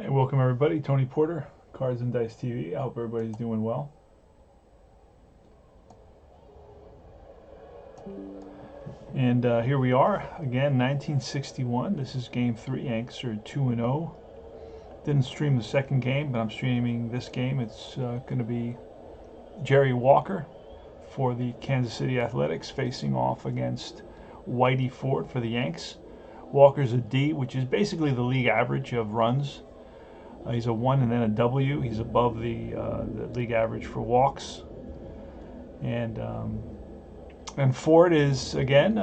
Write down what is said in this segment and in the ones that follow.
Hey, welcome everybody. Tony Porter, Cards and Dice TV. I hope everybody's doing well. And here we are again, 1961. This is Game 3. Yanks are 2-0. Didn't stream the second game, but I'm streaming this game. It's going to be Jerry Walker for the Kansas City Athletics facing off against Whitey Ford for the Yanks. Walker's a D, which is basically the league average of runs. He's a 1 and then a W. He's above the league average for walks. And Ford is, again,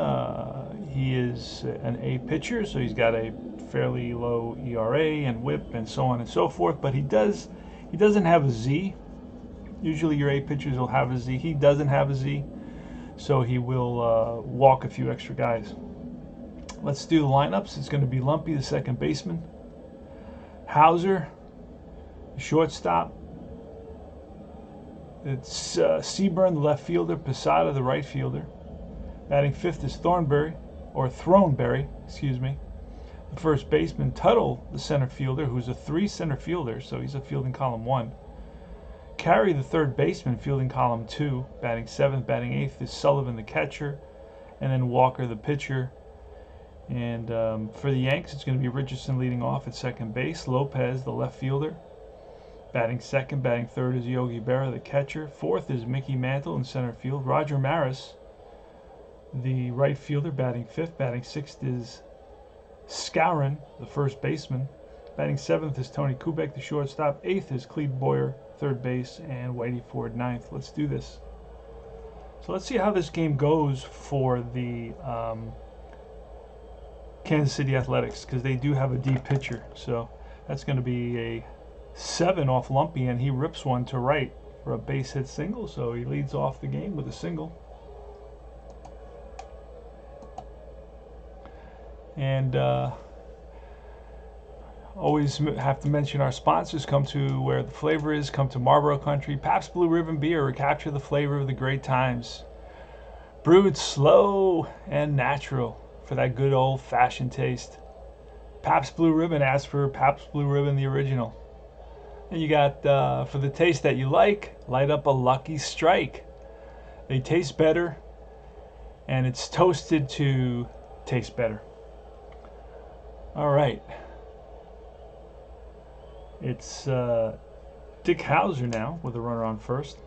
he is an A pitcher, so he's got a fairly low ERA and WHIP and so on and so forth. But he doesn't have a Z. Usually your A pitchers will have a Z. He doesn't have a Z, so he will walk a few extra guys. Let's do the lineups. It's going to be Lumpy, the second baseman. Hauser, the shortstop. It's Seaburn, the left fielder. Posada, the right fielder. Batting fifth is Throneberry, excuse me. The first baseman, Tuttle, the center fielder, who's a 3 center fielder, so he's a fielding column 1. Carey, the third baseman, fielding column 2. Batting seventh, batting eighth is Sullivan, the catcher, and then Walker, the pitcher. And for the Yanks, it's going to be Richardson leading off at second base. Lopez, the left fielder. Batting second, batting third is Yogi Berra, the catcher. Fourth is Mickey Mantle in center field. Roger Maris, the right fielder, batting fifth. Batting sixth is Skowron, the first baseman. Batting seventh is Tony Kubick, the shortstop. Eighth is Cleve Boyer, third base, and Whitey Ford, ninth. Let's do this. So let's see how this game goes for the Kansas City Athletics, because they do have a D pitcher. So that's going to be a 7 off Lumpy, and he rips one to right for a base hit single. So he leads off the game with a single. And always have to mention our sponsors. Come to where the flavor is. Come to Marlboro Country. Pabst Blue Ribbon Beer. Recapture the flavor of the great times. Brewed slow and natural for that good old-fashioned taste. Pabst Blue Ribbon. Ask for Pabst Blue Ribbon, the original. And you got, for the taste that you like, light up a Lucky Strike. They taste better, and it's toasted to taste better. All right. It's Dick Hauser now with a runner on first.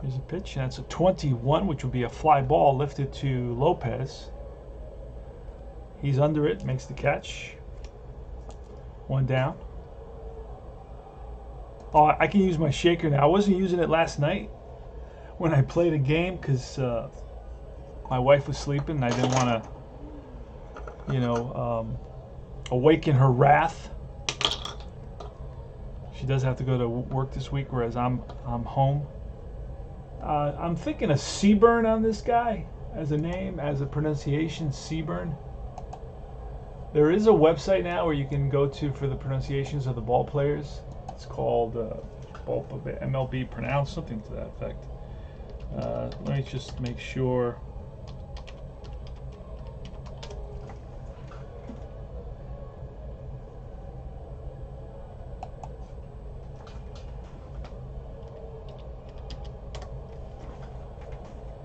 Here's a pitch. That's a 21, which will be a fly ball lifted to Lopez. He's under it, makes the catch. One down. Oh, I can use my shaker now. I wasn't using it last night when I played a game because my wife was sleeping and I didn't want to, awaken her wrath. She does have to go to work this week, whereas I'm home. I'm thinking of Seaburn on this guy as a name, as a pronunciation, Seaburn. There is a website now where you can go to for the pronunciations of the ball players. It's called MLB Pronounce, something to that effect. Let me just make sure.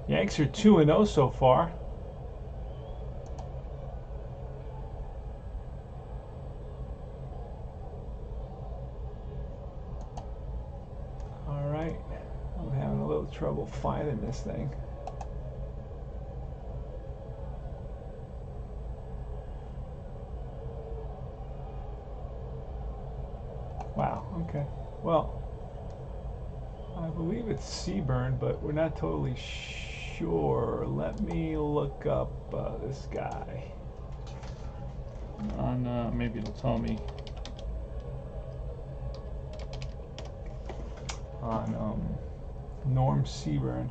Yanks are 2-0 so far. All right, I'm having a little trouble finding this thing. Wow, okay. Well, I believe it's Seaburn, but we're not totally sure. Let me look up this guy. On maybe it'll tell me on Norm Seaburn.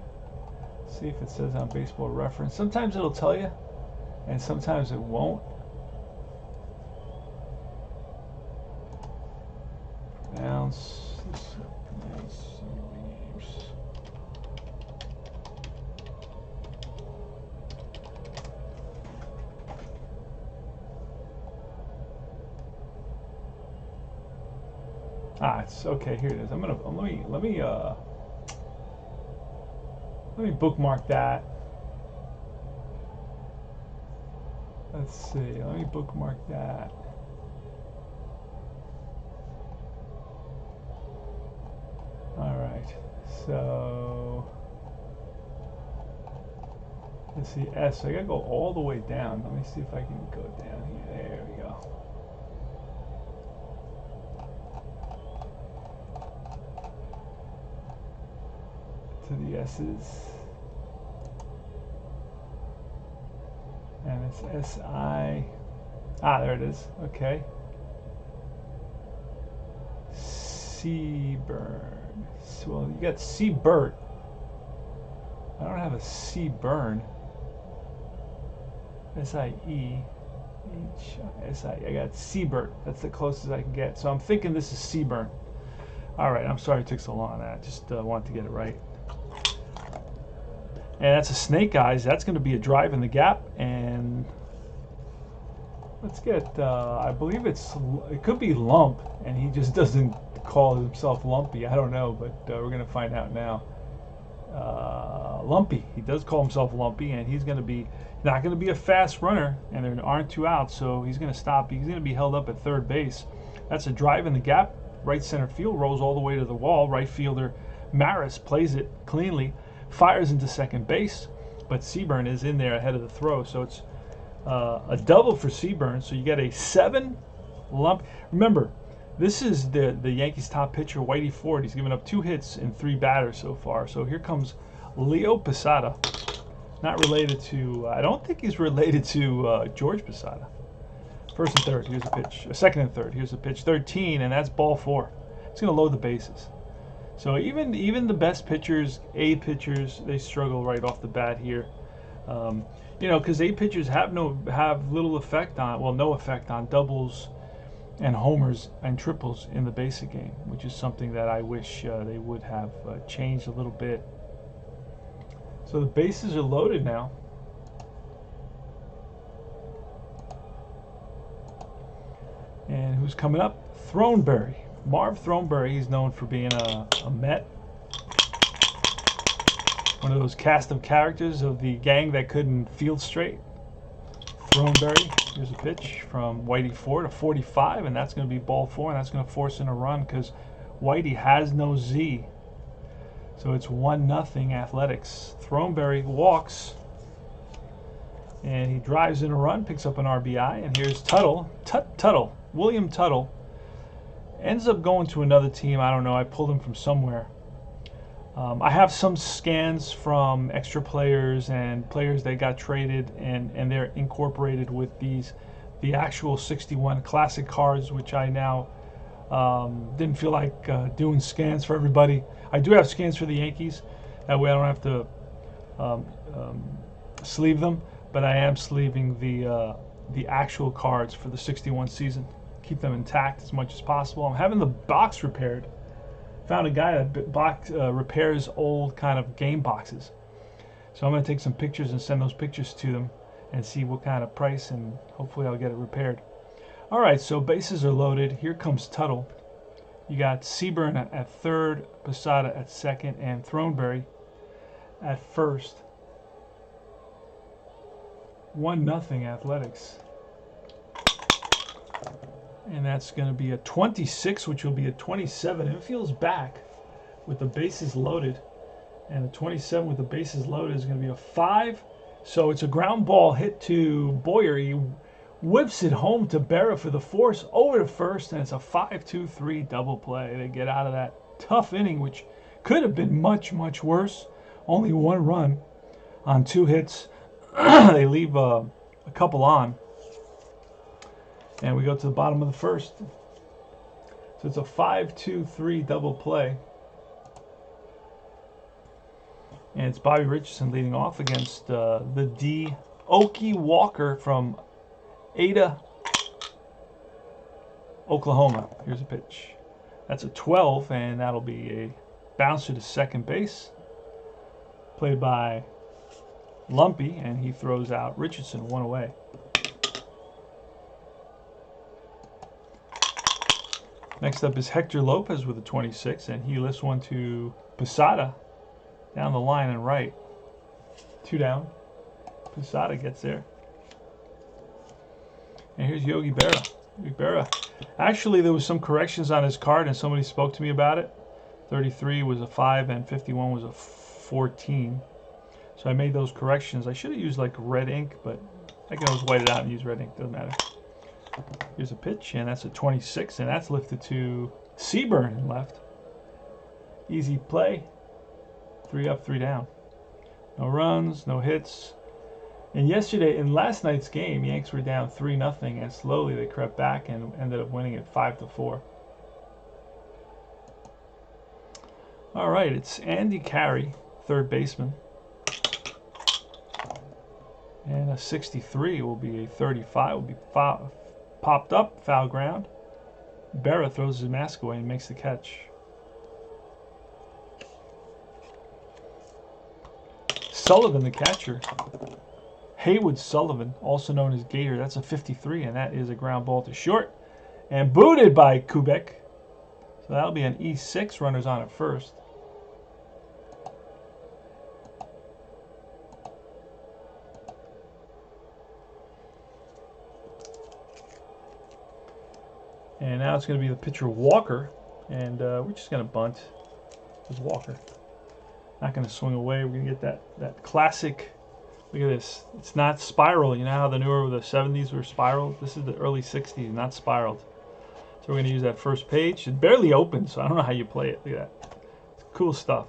See if it says on Baseball Reference. Sometimes it'll tell you, and sometimes it won't. Pronounce this. It's okay. Here it is. Let me bookmark that. Let's see. Let me bookmark that. All right. So let's see. S. So I gotta go all the way down. Let me see if I can go down here. There we go. To the S's. And it's S-I. There it is. Okay. Seaburn. Well, you got Seabert. I don't have a Seaburn. S-I-E-H-S-I. I got Seabert. That's the closest I can get. So I'm thinking this is Seaburn. All right. I'm sorry it took so long on that. Just wanted to get it right. And that's a snake eyes. That's going to be a drive in the gap. And let's get, I believe it could be Lump. And he just doesn't call himself Lumpy. I don't know, but we're going to find out now. Lumpy. He does call himself Lumpy. And he's going to be, not going to be a fast runner. And there aren't two outs. So he's going to stop. He's going to be held up at third base. That's a drive in the gap. Right center field rolls all the way to the wall. Right fielder Maris plays it cleanly. Fires into second base, but Seaburn is in there ahead of the throw, so it's a double for Seaburn. So you get a 7 Lump. Remember, this is the Yankees' top pitcher, Whitey Ford. He's given up 2 hits in 3 batters so far. So here comes Leo Posada. Not related to, I don't think he's related to George Posada. First and third, here's a pitch. Second and third, here's a pitch. 13, and that's ball 4. It's going to load the bases. So even the best pitchers, A pitchers, they struggle right off the bat here. You know, because A pitchers have little effect on, well, no effect on doubles and homers and triples in the basic game, which is something that I wish they would have changed a little bit. So the bases are loaded now. And who's coming up? Throneberry. Marv Throneberry. He's known for being a Met. One of those cast of characters of the gang that couldn't field straight. Throneberry. Here's a pitch from Whitey Ford, a 45, and that's going to be ball 4, and that's going to force in a run because Whitey has no Z. So it's 1-0 Athletics. Throneberry walks, and he drives in a run, picks up an RBI, and here's Tuttle. Tuttle. William Tuttle. Ends up going to another team. I don't know. I pulled him from somewhere. I have some scans from extra players and players that got traded, and they're incorporated with the actual 61 classic cards, which I now didn't feel like doing scans for everybody. I do have scans for the Yankees. That way I don't have to sleeve them, but I am sleeving the actual cards for the 61 season. Keep them intact as much as possible. I'm having the box repaired. Found a guy that repairs old kind of game boxes. So I'm going to take some pictures and send those pictures to them and see what kind of price, and hopefully I'll get it repaired. All right, so bases are loaded. Here comes Tuttle. You got Seaburn at third, Posada at second, and Throneberry at first. 1-0 Athletics. And that's going to be a 26, which will be a 27. Infield's back with the bases loaded. And the 27 with the bases loaded is going to be a 5. So it's a ground ball hit to Boyer. He whips it home to Berra for the force over to first. And it's a 5-2-3 double play. They get out of that tough inning, which could have been much, much worse. Only 1 run on 2 hits. They leave a couple on. And we go to the bottom of the first. So it's a 5-2-3 double play. And it's Bobby Richardson leading off against the D. Okie Walker from Ada, Oklahoma. Here's a pitch. That's a 12, and that'll be a bouncer to second base. Played by Lumpy, and he throws out Richardson 1 away. Next up is Hector Lopez with a 26, and he lifts one to Posada down the line and right. 2 down. Posada gets there. And here's Yogi Berra. Yogi Berra. Actually, there was some corrections on his card, and somebody spoke to me about it. 33 was a 5, and 51 was a 14. So I made those corrections. I should have used like red ink, but I can always white it out and use red ink. Doesn't matter. Here's a pitch, and that's a 26, and that's lifted to Seaburn in left. Easy play. 3 up, 3 down. No runs, no hits. And yesterday, in last night's game, Yanks were down 3-0, and slowly they crept back and ended up winning it 5-4. All right, it's Andy Carey, third baseman. And a 63 will be a 35, will be popped up, foul ground. Berra throws his mask away and makes the catch. Sullivan, the catcher. Haywood Sullivan, also known as Gator, that's a 53, and that is a ground ball to short. And booted by Kubick. So that'll be an E6, runners on at first. And now it's going to be the pitcher Walker, and we're just going to bunt with Walker. Not going to swing away. We're going to get that classic. Look at this. It's not spiral. You know how the newer the 70s were spiraled? This is the early 60s, not spiraled. So we're going to use that first page. It barely opens, so I don't know how you play it. Look at that. It's cool stuff.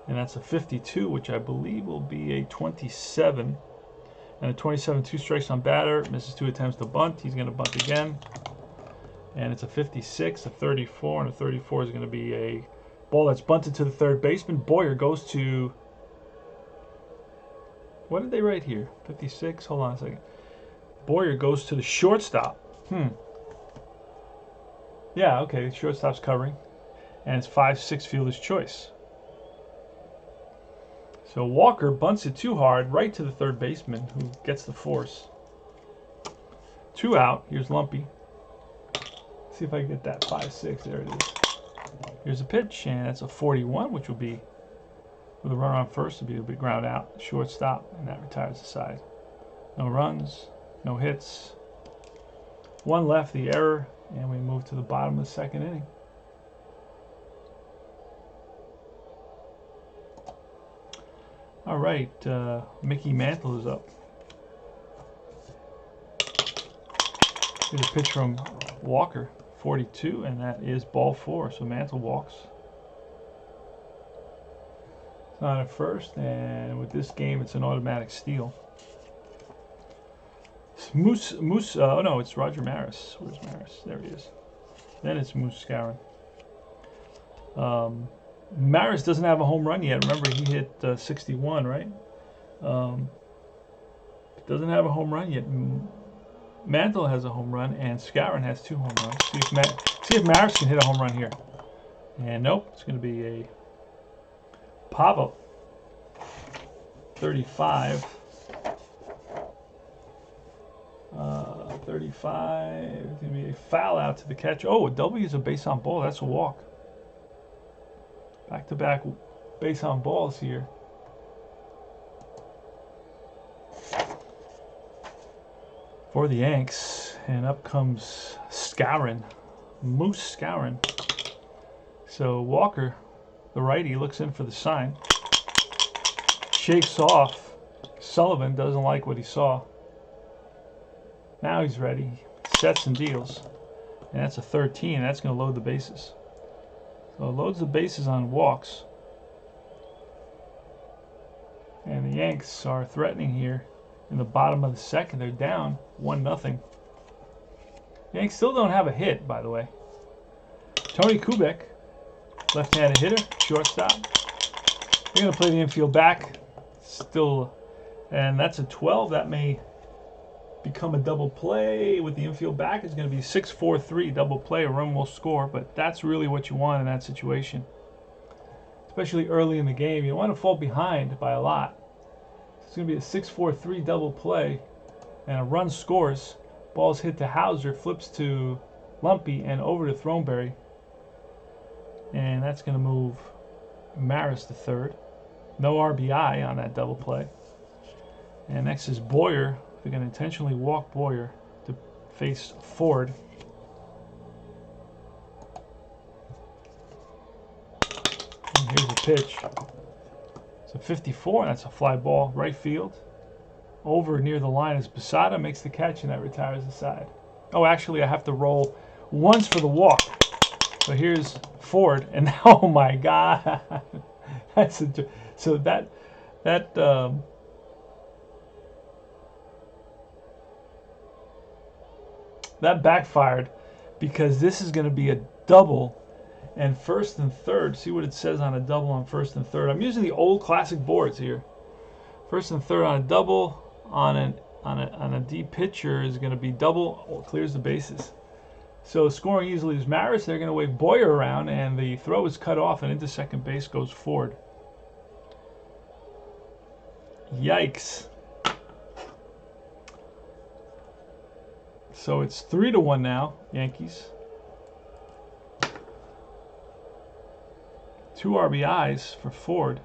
And that's a 52, which I believe will be a 27. And a 27, 2 strikes on batter. Misses 2 attempts to bunt. He's going to bunt again. And it's a 56, a 34, and a 34 is going to be a ball that's bunted to the third baseman. Boyer goes to... What did they write here? 56? Hold on a second. Boyer goes to the shortstop. Yeah, okay. The shortstop's covering. And it's 5-6 fielder's choice. So Walker bunts it too hard right to the third baseman, who gets the force. 2 out. Here's Lumpy. Let's see if I can get that 5-6. There it is. Here's a pitch, and that's a 41, which will be, with a runner on first, will be a big ground out. Shortstop, and that retires the side. No runs, no hits. 1 left, the error, and we move to the bottom of the second inning. All right, Mickey Mantle is up. Here's a pitch from Walker, 42, and that is ball 4. So Mantle walks. It's not at first, and with this game, it's an automatic steal. Oh no, it's Roger Maris. Where's Maris? There he is. Then it's Moose Skowron. Maris doesn't have a home run yet. Remember, he hit 61, right? Doesn't have a home run yet. Mantle has a home run, and Skowron has 2 home runs. See if Maris can hit a home run here. And nope, it's going to be a pop-up. 35. 35. It's going to be a foul out to the catcher. Oh, a W is a base on ball. That's a walk. Back-to-back base on balls here. For the Yanks. And up comes Skowron. Moose Skowron. So Walker, the righty, looks in for the sign. Shakes off. Sullivan doesn't like what he saw. Now he's ready. Sets and deals. And that's a 13. That's going to load the bases. So it loads the bases on walks. And the Yanks are threatening here in the bottom of the second. They're down 1-0. Yanks still don't have a hit, by the way. Tony Kubick, left-handed hitter, shortstop. They're going to play the infield back. Still, and that's a 12. That may become a double play with the infield back. It's going to be 6-4-3 double play. A run will score, but that's really what you want in that situation, especially early in the game. You don't want to fall behind by a lot. It's going to be a 6-4-3 double play, and a run scores. Ball's hit to Hauser, flips to Lumpy, and over to Throneberry. And that's going to move Maris to third. No RBI on that double play. And next is Boyer. They're going to intentionally walk Boyer to face Ford. And here's a pitch. It's a 54, and that's a fly ball. Right field. Over near the line is Posada, makes the catch, and that retires the side. Oh, actually, I have to roll once for the walk. So here's Ford, and oh my God, that's a, so that backfired, because this is going to be a double, and first and third. See what it says on a double on first and third. I'm using the old classic boards here. First and third on a double. On a deep pitcher is going to be double, clears the bases. So scoring easily is Maris. They're going to wave Boyer around, and the throw is cut off, and into second base goes Ford. Yikes. So it's 3-1 now, Yankees. 2 RBIs for Ford.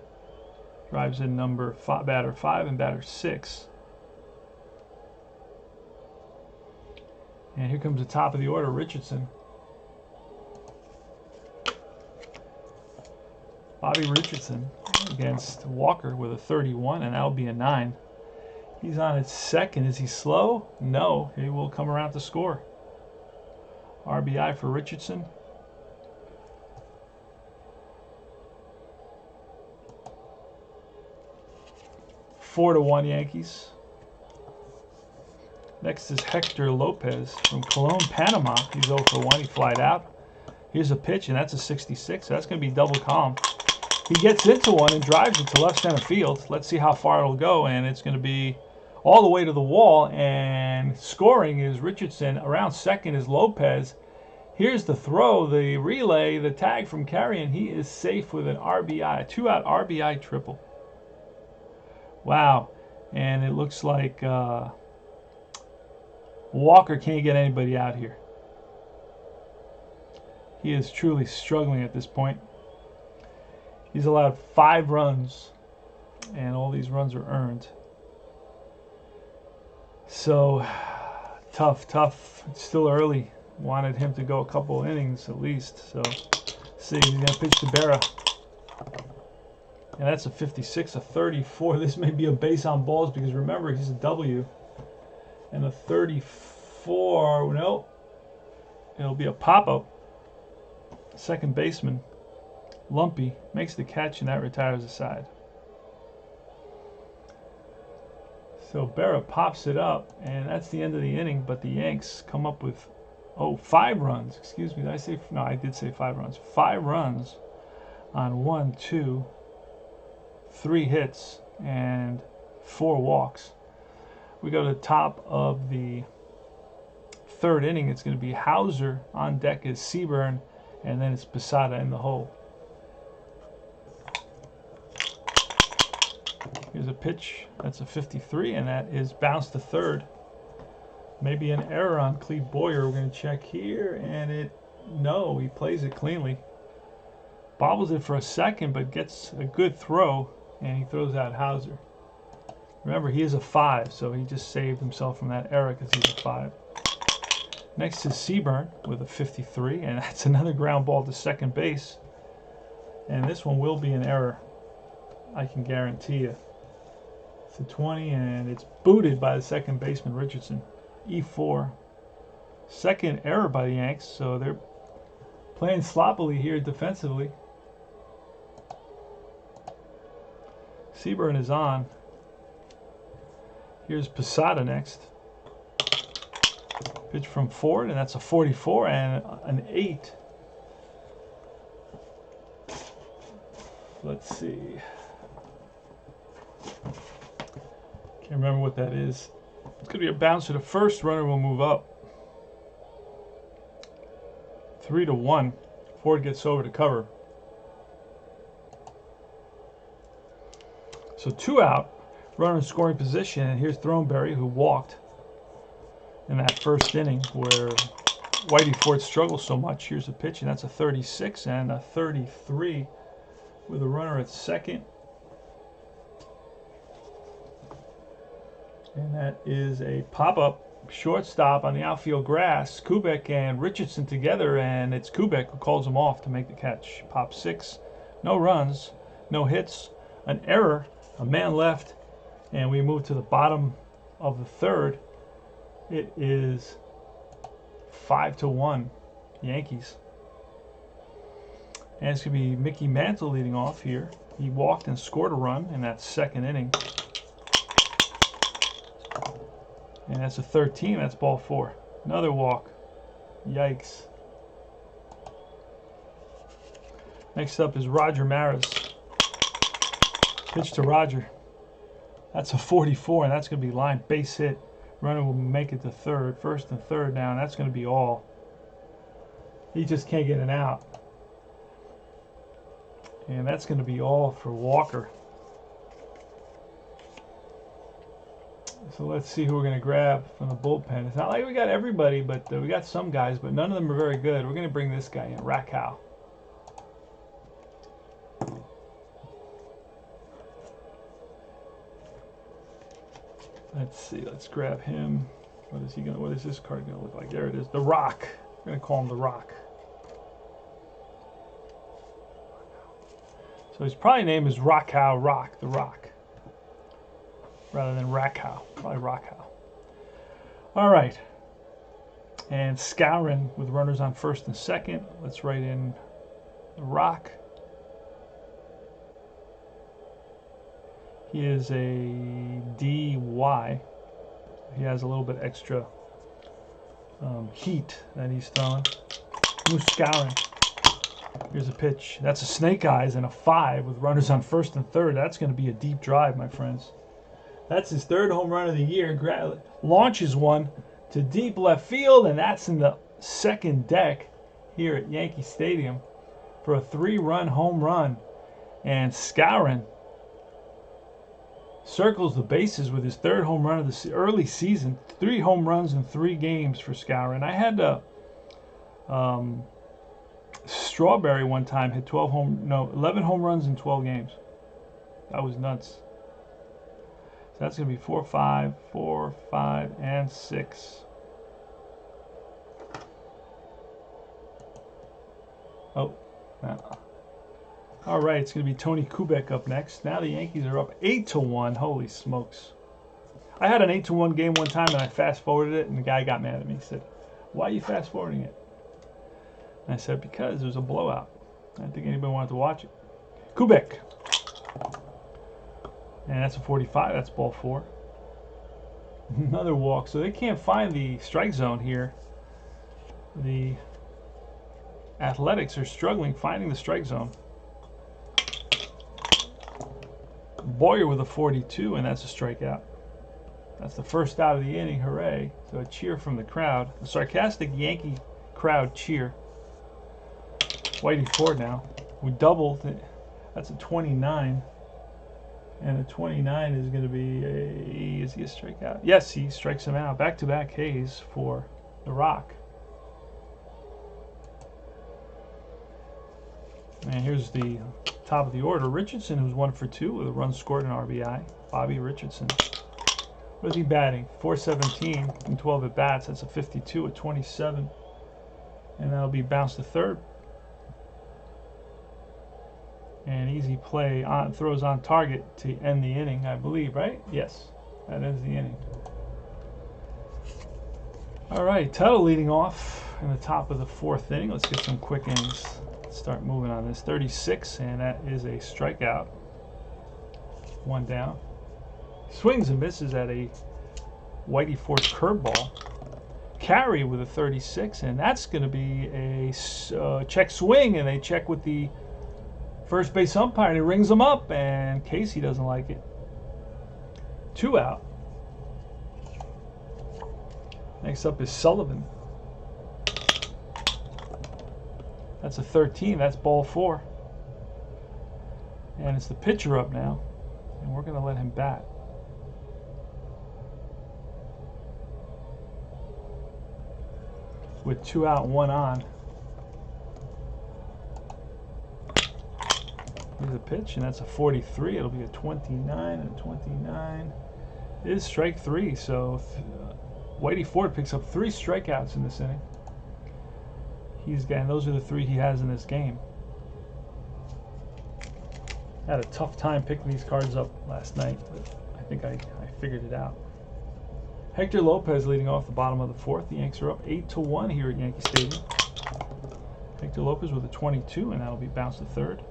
Drives in batter 5 and batter 6. And here comes the top of the order, Richardson. Bobby Richardson against Walker with a 31, and that'll be a 9. He's on at second. Is he slow? No. He will come around to score. RBI for Richardson. Four to 1 Yankees. Next is Hector Lopez from Cologne, Panama. He's 0 for 1. He flied out. Here's a pitch, and that's a 66. So that's going to be double calm. He gets into one and drives it to left center field. Let's see how far it'll go, and it's going to be all the way to the wall. And scoring is Richardson. Around second is Lopez. Here's the throw, the relay, the tag from Carrion. He is safe with an RBI, a 2-out RBI triple. Wow. And it looks like Walker can't get anybody out here. He is truly struggling at this point. He's allowed 5 runs, and all these runs are earned. So, tough. It's still early. Wanted him to go a couple innings at least. So, see, he's going to pitch to Berra. And that's a 56, a 34. This may be a base on balls because remember, he's a W. And a 34, no. It'll be a pop-up. Second baseman, Lumpy, makes the catch, and that retires the side. So Berra pops it up, and that's the end of the inning, but the Yanks come up with, 5 runs. Excuse me, did I say, no, I did say 5 runs. 5 runs on 1, 2, 3 hits, and 4 walks. We go to the top of the third inning. It's going to be Hauser. On deck is Seaburn, and then it's Posada in the hole. Here's a pitch. That's a 53, and that is bounced to third. Maybe an error on Cleve Boyer. We're going to check here, and no, he plays it cleanly. Bobbles it for a second, but gets a good throw, and he throws out Hauser. Remember, he is a 5, so he just saved himself from that error because he's a 5. Next is Seaburn with a 53, and that's another ground ball to second base. And this one will be an error, I can guarantee you. It's a 20, and it's booted by the second baseman, Richardson. E4. Second error by the Yanks, so they're playing sloppily here defensively. Seaburn is on. Here's Posada next. Pitch from Ford, and that's a 44 and an 8. Let's see. Can't remember what that is. It's going to be a bounce to the first. Runner will move up. 3-1. Ford gets over to cover. So 2 out. Runner in scoring position, and here's Throneberry, who walked in that first inning, where Whitey Ford struggles so much. Here's a pitch, and that's a 36 and a 33 with a runner at second. And that is a pop-up shortstop on the outfield grass. Kubick and Richardson together, and it's Kubick who calls him off to make the catch. Pop 6, no runs, no hits, an error, a man left, and we move to the bottom of the third. It is 5-1 Yankees. And it's going to be Mickey Mantle leading off here. He walked and scored a run in that second inning. And that's a 13. That's ball 4. Another walk. Yikes. Next up is Roger Maris. Pitch to Roger. That's a 44, and that's going to be line base hit. Runner will make it to third. First and third now, and that's going to be all. He just can't get an out. And that's going to be all for Walker. So let's see who we're going to grab from the bullpen. It's not like we got everybody, but we got some guys, but none of them are very good. We're going to bring this guy in, Rakow. Let's see. Let's grab him. What is this card going to look like? There it is. The Rock. We're going to call him the Rock. So his probably name is Rakow Rock, the Rock, rather than Rakow. Probably Rakow. All right. And Skowron with runners on first and second. Let's write in the Rock. He is a DY. He has a little bit extra heat that he's throwing. Moose Skowron. Here's a pitch. That's a snake eyes and a 5 with runners on first and third. That's going to be a deep drive, my friends. That's his third home run of the year. Launches one to deep left field, and that's in the second deck here at Yankee Stadium for a 3-run home run. And Skowron circles the bases with his third home run of the early season. 3 home runs in 3 games for Skowron. I had Strawberry one time hit 11 home runs in 12 games. That was nuts. So that's going to be 4, 5, 4, 5, and 6. Oh, no. All right, it's going to be Tony Kubick up next. Now the Yankees are up 8-1. Holy smokes. I had an 8-1 game one time, and I fast-forwarded it, and the guy got mad at me. He said, "Why are you fast-forwarding it?" And I said, because it was a blowout. I didn't think anybody wanted to watch it. Kubick. And that's a 45. That's ball 4. Another walk. So they can't find the strike zone here. The Athletics are struggling finding the strike zone. Boyer with a 42, and that's a strikeout. That's the first out of the inning. Hooray. So a cheer from the crowd. A sarcastic Yankee crowd cheer. Whitey Ford now. We doubled. That's a 29. And a 29 is going to be is he a strikeout? Yes, he strikes him out. Back-to-back Hayes for the Rock. And here's the top of the order. Richardson, who's 1 for 2 with a run scored and RBI. Bobby Richardson. What is he batting? .417 in 12 at-bats. That's a 52 at 27. And that'll be bounced to third. And easy play on throws on target to end the inning, I believe, right? Yes, that ends the inning. All right, Tuttle leading off in the top of the 4th inning. Let's get some quick innings. Let's start moving on this. 36, and that is a strikeout. 1 down. Swings and misses at a Whitey Ford curveball. Carey with a 36, and that's going to be a check swing, and they check with the first base umpire, and he rings him up, and Casey doesn't like it. 2 out. Next up is Sullivan. That's a 13. That's ball 4. And it's the pitcher up now, and we're going to let him bat. with 2 out and 1 on. Here's a pitch, and that's a 43. It'll be a 29 and a 29. It is strike 3, so Whitey Ford picks up 3 strikeouts in this inning. Those are the 3 he has in this game. Had a tough time picking these cards up last night, but I think I figured it out. Hector Lopez leading off the bottom of the 4th. The Yanks are up 8-1 here at Yankee Stadium. Hector Lopez with a 22, and that'll be bounced to 3rd.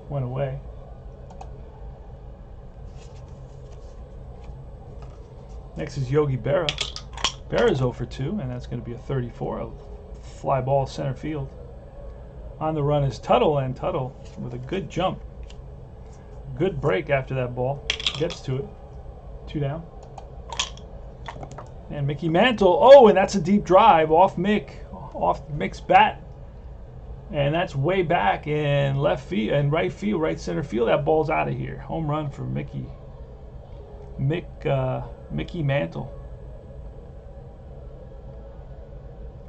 Went away. Next is Yogi Berra. Berra's 0 for 2, and that's going to be a 34. A fly ball center field. On the run is Tuttle, and Tuttle with a good jump. Good break after that ball. Gets to it. 2 down. And Mickey Mantle. Oh, and that's a deep drive off Mick's bat. And that's way back in left field and right field, right center field. That ball's out of here. Home run for Mickey Mantle.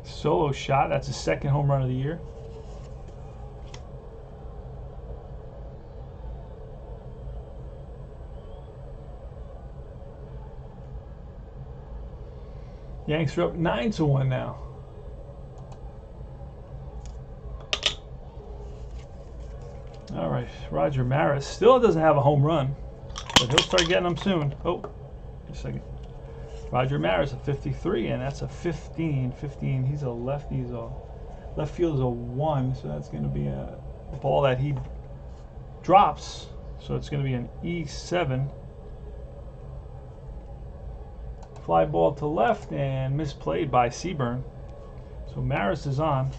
Solo shot. That's his 2nd home run of the year. Yanks are up 9-1 now. All right, Roger Maris still doesn't have a home run, but he'll start getting them soon. Oh, just a second. Roger Maris, a 53, and that's a 15. 15. He's a lefty. Left field is a 1, so that's going to be a ball that he drops. So it's going to be an E7. Fly ball to left and misplayed by Seaburn. So Maris is on.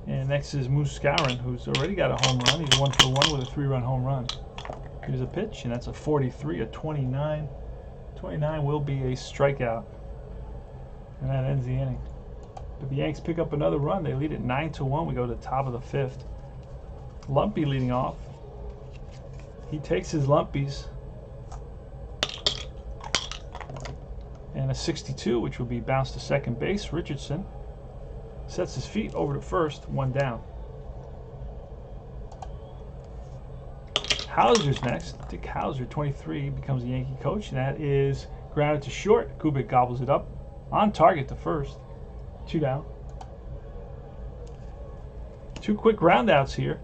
And next is Muscarin, who's already got a home run. He's 1 for 1 with a 3-run home run. Here's a pitch, and that's a 43, a 29. 29 will be a strikeout. And that ends the inning. But the Yanks pick up another run. They lead it 9-1. We go to the top of the 5th. Lumpy leading off. He takes his lumpies. And a 62, which will be bounced to second base. Richardson sets his feet over to first, 1 down. Hauser's next. Dick Hauser, 23, becomes the Yankee coach, and that is grounded to short. Kubick gobbles it up. On target to first, 2 down. 2 quick groundouts here.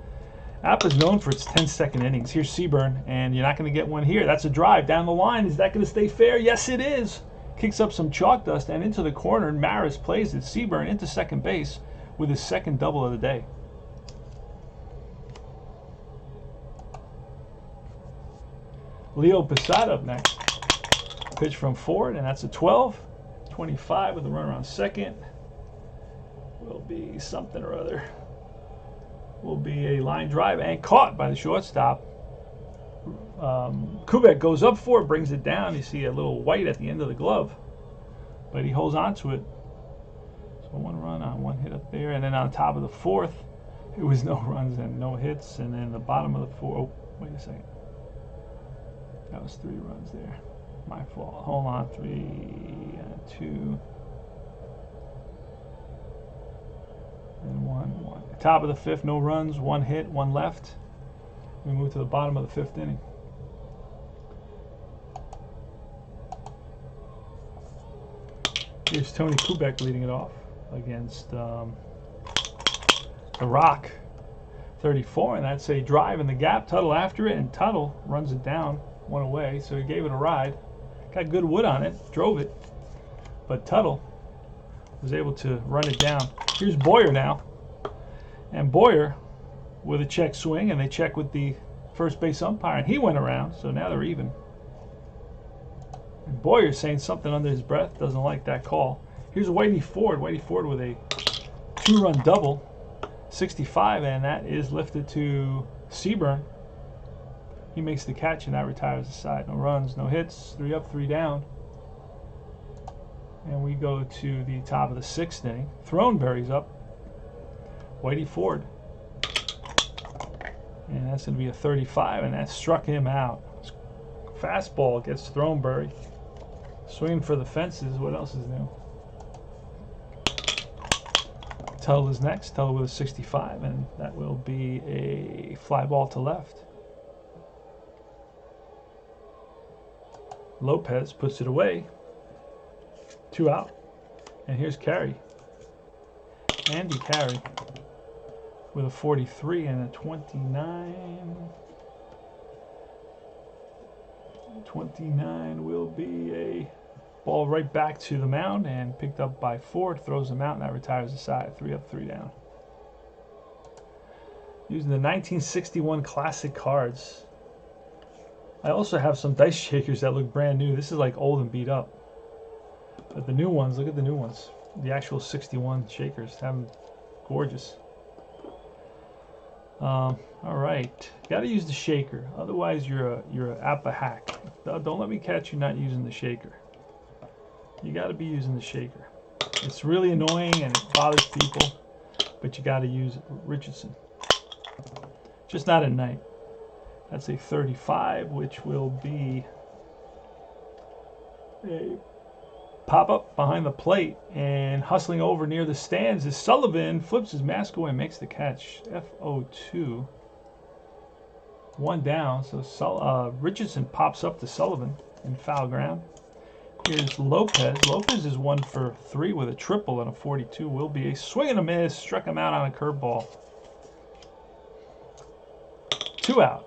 APBA's known for its 10-second innings. Here's Seaburn, and you're not going to get one here. That's a drive down the line. Is that going to stay fair? Yes, it is. Kicks up some chalk dust and into the corner, and Maris plays it. Seaburn into second base with his 2nd double of the day. Leo Posada up next. Pitch from Ford, and that's a 12. 25 with a run around second. Will be something or other. Will be a line drive and caught by the shortstop. Kubick goes up for it, brings it down. You see a little white at the end of the glove, but he holds on to it. So 1 run on 1 hit up there, and then on top of the 4th, it was no runs and no hits, and then the bottom of the 4th. Oh, wait a second. That was 3 runs there. My fault. Hold on. 3 and 2 and 1. Top of the 5th, no runs, 1 hit, 1 left. We move to the bottom of the 5th inning. Here's Tony Kubick leading it off against The Rock, 34, and that's a drive in the gap. Tuttle after it, and Tuttle runs it down 1 away, so he gave it a ride. Got good wood on it, drove it, but Tuttle was able to run it down. Here's Boyer now, and Boyer with a check swing, and they check with the first base umpire, and he went around, so now they're even. And Boyer's saying something under his breath, doesn't like that call. Here's Whitey Ford. Whitey Ford with a 2-run double, 65, and that is lifted to Seaburn. He makes the catch, and that retires the side. No runs, no hits, 3 up, 3 down. And we go to the top of the 6th inning. Throneberry's up. Whitey Ford. And that's going to be a 35, and that struck him out. Fastball gets Throneberry. Swinging for the fences. What else is new? Tuttle is next. Tuttle with a 65, and that will be a fly ball to left. Lopez puts it away. 2 out. And here's Carey. Andy Carey with a 43 and a 29. 29 will be a ball right back to the mound and picked up by Ford. Throws him out, and that retires the side. 3 up, 3 down. Using the 1961 classic cards. I also have some dice shakers that look brand new. This is like old and beat up. But the new ones, look at the new ones. The actual 61 shakers. Have them gorgeous. All right, got to use the shaker. Otherwise, you're a APBA hack. Don't let me catch you not using the shaker. You got to be using the shaker. It's really annoying and it bothers people, but you got to use Richardson. Just not at night. That's a 35, which will be a pop-up behind the plate, and hustling over near the stands is Sullivan. Flips his mask away and makes the catch. FO2. 1 down, so Richardson pops up to Sullivan in foul ground. Here's Lopez. Lopez is 1 for 3 with a triple and a 42. Will be a swing and a miss. Struck him out on a curveball. 2 out.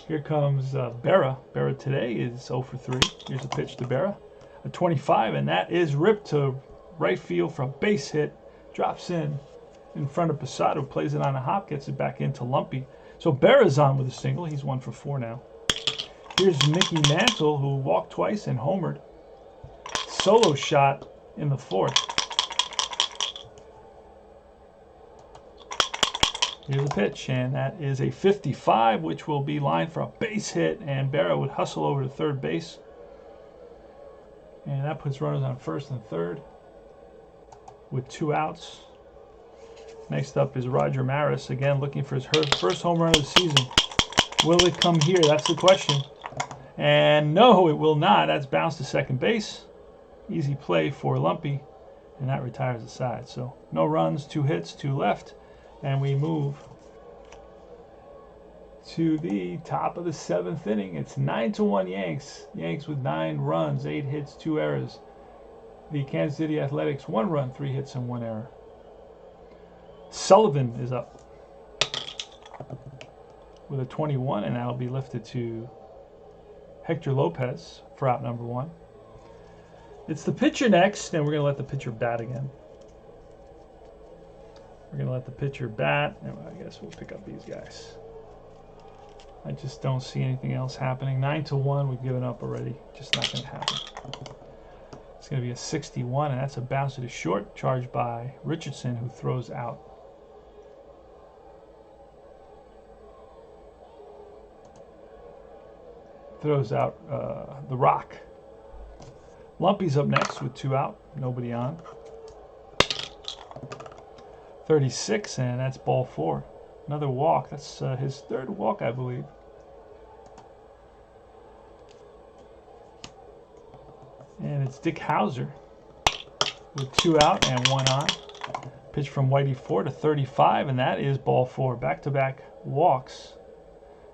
Here comes Berra. Berra today is 0 for 3. Here's a pitch to Berra. A 25, and that is ripped to right field for a base hit. Drops in front of Posada, plays it on a hop, gets it back into Lumpy. So Berra's on with a single. He's 1 for 4 now. Here's Mickey Mantle, who walked twice and homered. Solo shot in the 4th. Here's a pitch, and that is a 55, which will be lined for a base hit, and Berra would hustle over to third base. And that puts runners on first and third with 2 outs. Next up is Roger Maris, again looking for his first home run of the season. Will it come here? That's the question. And no, it will not. That's bounced to second base. Easy play for Lumpy, and that retires the side. So no runs, 2 hits, 2 left. And we move to the top of the 7th inning. It's 9-1 Yanks. Yanks with 9 runs, 8 hits, 2 errors. The Kansas City Athletics 1 run, 3 hits, and 1 error. Sullivan is up with a 21, and that'll be lifted to Hector Lopez for out number 1. It's the pitcher next, and we're going to let the pitcher bat again. We're going to let the pitcher bat, and I guess we'll pick up these guys. I just don't see anything else happening. 9-1, we've given up already. Just not going to happen. It's going to be a 61, and that's a bounce to the short, charged by Richardson, who throws out. Throws out the Rock. Lumpy's up next with 2 out, nobody on. 36, and that's ball 4. Another walk. That's his 3rd walk, I believe. And it's Dick Hauser with 2 out and 1 on. Pitch from Whitey Ford to 35, and that is ball 4. Back-to-back walks.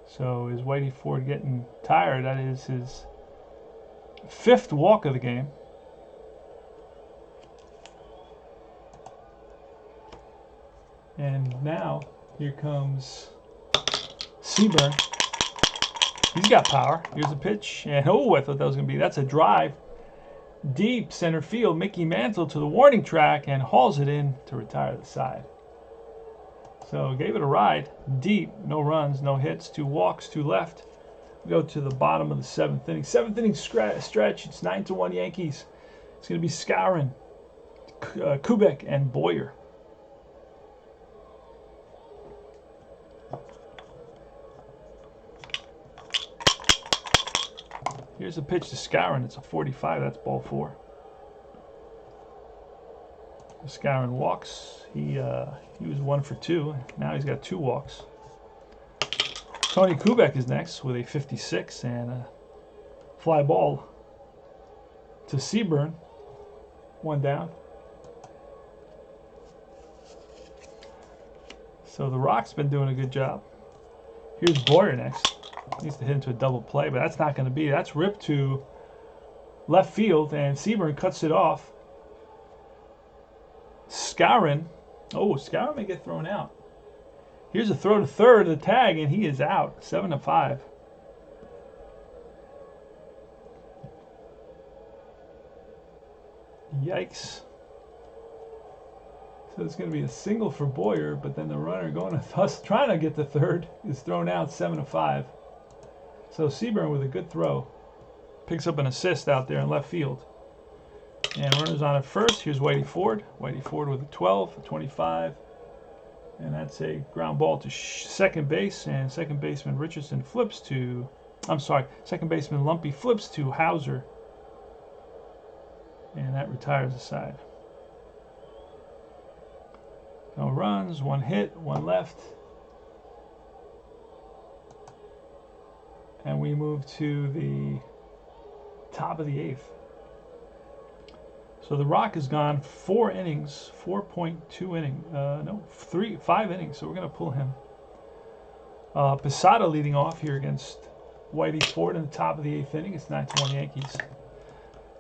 So is Whitey Ford getting tired? That is his 5th walk of the game. And now, here comes Seaburn. He's got power. Here's a pitch. And oh, I thought that was going to be, that's a drive. Deep center field. Mickey Mantle to the warning track and hauls it in to retire the side. So gave it a ride. Deep. No runs, no hits. 2 walks, 2 left. We go to the bottom of the 7th inning. 7th inning stretch. It's 9-1 Yankees. It's going to be Skowron, Kubick, and Boyer. Here's a pitch to Skowron. It's a 45. That's ball 4. Skowron walks. He was 1 for 2. Now he's got 2 walks. Tony Kubick is next with a 56 and a Fly ball to Seaburn. 1 down. So the Rock's been doing a good job. Here's Boyer next. Needs to hit into a double play, but that's not going to be. That's ripped to left field, and Seaburn cuts it off. Skowron. Oh, Skowron may get thrown out. Here's a throw to third, the tag, and he is out. 7-5. Yikes. So it's going to be a single for Boyer, but then the runner going to trying to get to third is thrown out. 7-5. So Seaburn with a good throw picks up an assist out there in left field. And runners on at first. Here's Whitey Ford. Whitey Ford with a 12, a 25. And that's a ground ball to second base. And second baseman Richardson flips to, second baseman Lumpy flips to Hauser. And that retires the side. No runs, 1 hit, 1 left. And we move to the top of the 8th. So the Rock has gone 4 innings, 4.2 innings, 5 innings, so we're going to pull him. Posada leading off here against Whitey Ford in the top of the 8th inning. It's 9-1 Yankees.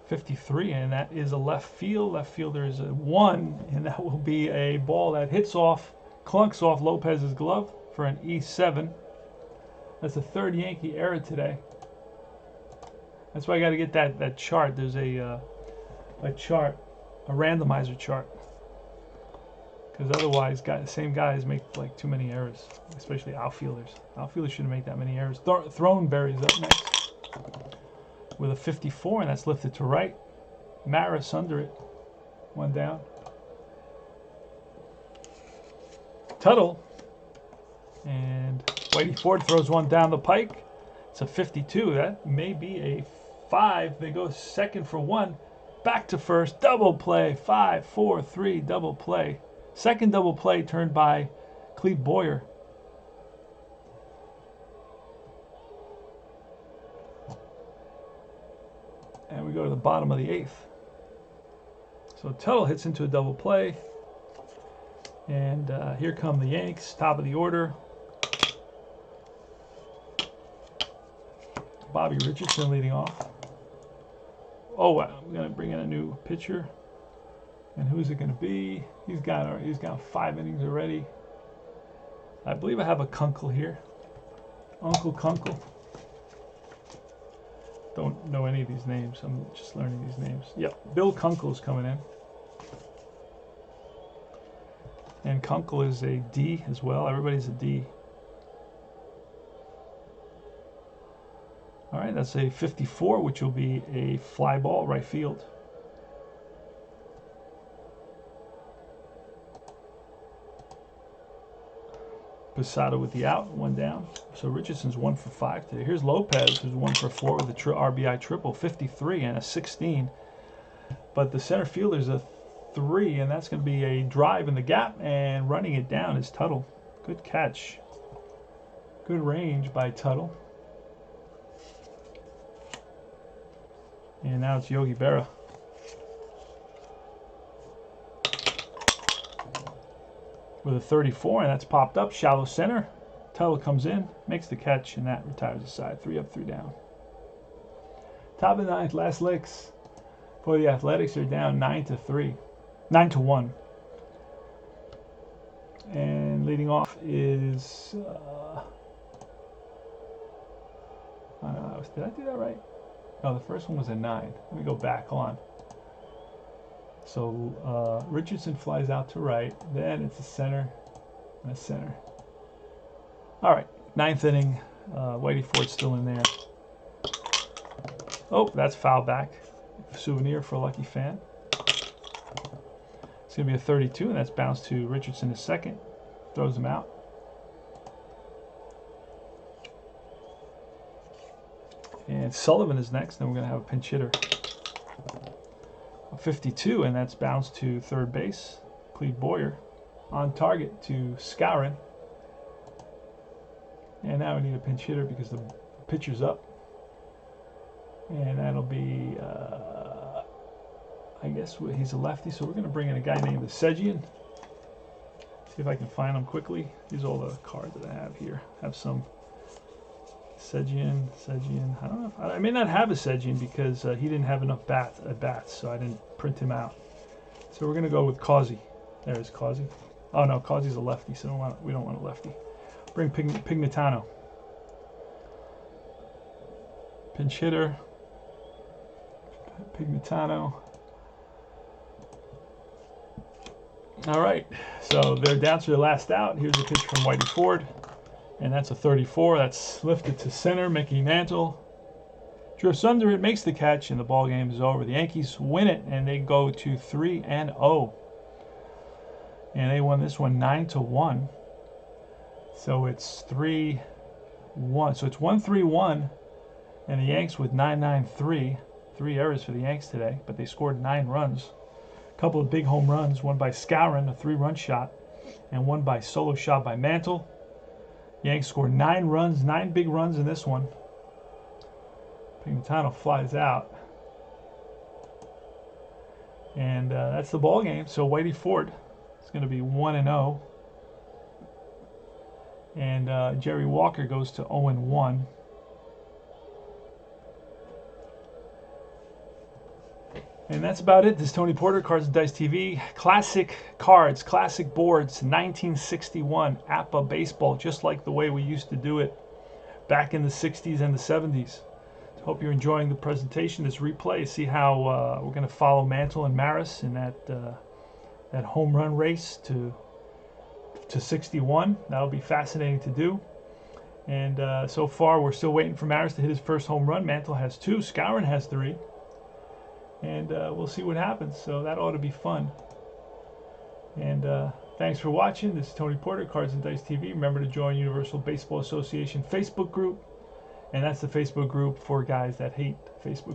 53, and that is a left field. Left fielder is a 1, and that will be a ball that clunks off Lopez's glove for an E7. That's the 3rd Yankee error today. That's why I got to get that chart. There's a chart, a randomizer chart, because otherwise, the same guys make like too many errors, especially outfielders. Outfielders shouldn't make that many errors. Throneberry's up next with a 54, and that's lifted to right. Maris under it. 1 down. Tuttle. And Whitey Ford throws 1 down the pike. It's a 52. That may be a 5. They go second for 1. Back to first. Double play. 5, 4, 3. Double play. Second double play turned by Cleve Boyer. And we go to the bottom of the 8th. So Tuttle hits into a double play. And here come the Yanks, top of the order. Bobby Richardson leading off. Oh, wow. We're going to bring in a new pitcher. And who's it going to be? He's got 5 innings already. I believe I have a Kunkel here. Uncle Kunkel. Don't know any of these names. I'm just learning these names. Yep, Bill Kunkel's coming in. And Kunkel is a D as well. Everybody's a D. All right, that's a 54, which will be a fly ball right field. Posada with the out, 1 down. So Richardson's 1 for 5 today. Here's Lopez, who's 1 for 4 with a RBI triple, 53 and a 16. But the center fielder's a 3, and that's going to be a drive in the gap, and running it down is Tuttle. Good catch. Good range by Tuttle. And now it's Yogi Berra. With a 34, and that's popped up, shallow center. Tuttle comes in, makes the catch, and that retires the side. 3 up, 3 down. Top of the 9th, last licks for the Athletics are down 9-1. And leading off is did I do that right? No, the first one was a 9. Let me go back on. So Richardson flies out to right. Then it's a center and a center. All right, 9th inning. Whitey Ford's still in there. Oh, that's foul back. Souvenir for a lucky fan. It's going to be a 32, and that's bounced to Richardson in second. Throws him out. And Sullivan is next. Then we're going to have a pinch hitter. 52, and that's bounced to third base. Cleve Boyer on target to Skowron. And now we need a pinch hitter because the pitcher's up. And that'll be, I guess he's a lefty, so we're going to bring in a guy named Sejian. See if I can find him quickly. These are all the cards that I have here. Have some Sejian. I don't know if I may not have a Sejian because he didn't have enough bats, so I didn't print him out. So we're going to go with Causey. There's Causey. Oh no, Causey's a lefty, so we don't want a lefty. Bring Pignatano. Pinch hitter. Pignatano. All right, so they're down to their last out. Here's a pitch from Whitey Ford, and that's a 34. That's lifted to center. Mickey Mantle drifts under it, makes the catch, and the ball game is over. The Yankees win it, and they go to 3-0, and they won this one 9-1. So it's 3-1. So it's 1-3-1, and the Yanks with 9-9-3. 3 errors for the Yanks today, but they scored 9 runs. A couple of big home runs, one by Skowron, a 3-run shot, and one by solo shot by Mantle. Yanks scored 9 runs, 9 big runs in this one. Pignatano flies out. And that's the ball game. So Whitey Ford is going to be 1-0. And Jerry Walker goes to 0-1. And that's about it. This is Tony Porter, Cards and Dice TV. Classic cards, classic boards, 1961 APBA baseball, just like the way we used to do it back in the 60s and the 70s. Hope you're enjoying the presentation, this replay. See how we're going to follow Mantle and Maris in that home run race to 61. That'll be fascinating to do. And so far, we're still waiting for Maris to hit his first home run. Mantle has 2. Skowron has 3. And we'll see what happens. So that ought to be fun. And thanks for watching. This is Tony Porter, Cards and Dice TV. Remember to join Universal Baseball Association Facebook group. And that's the Facebook group for guys that hate Facebook.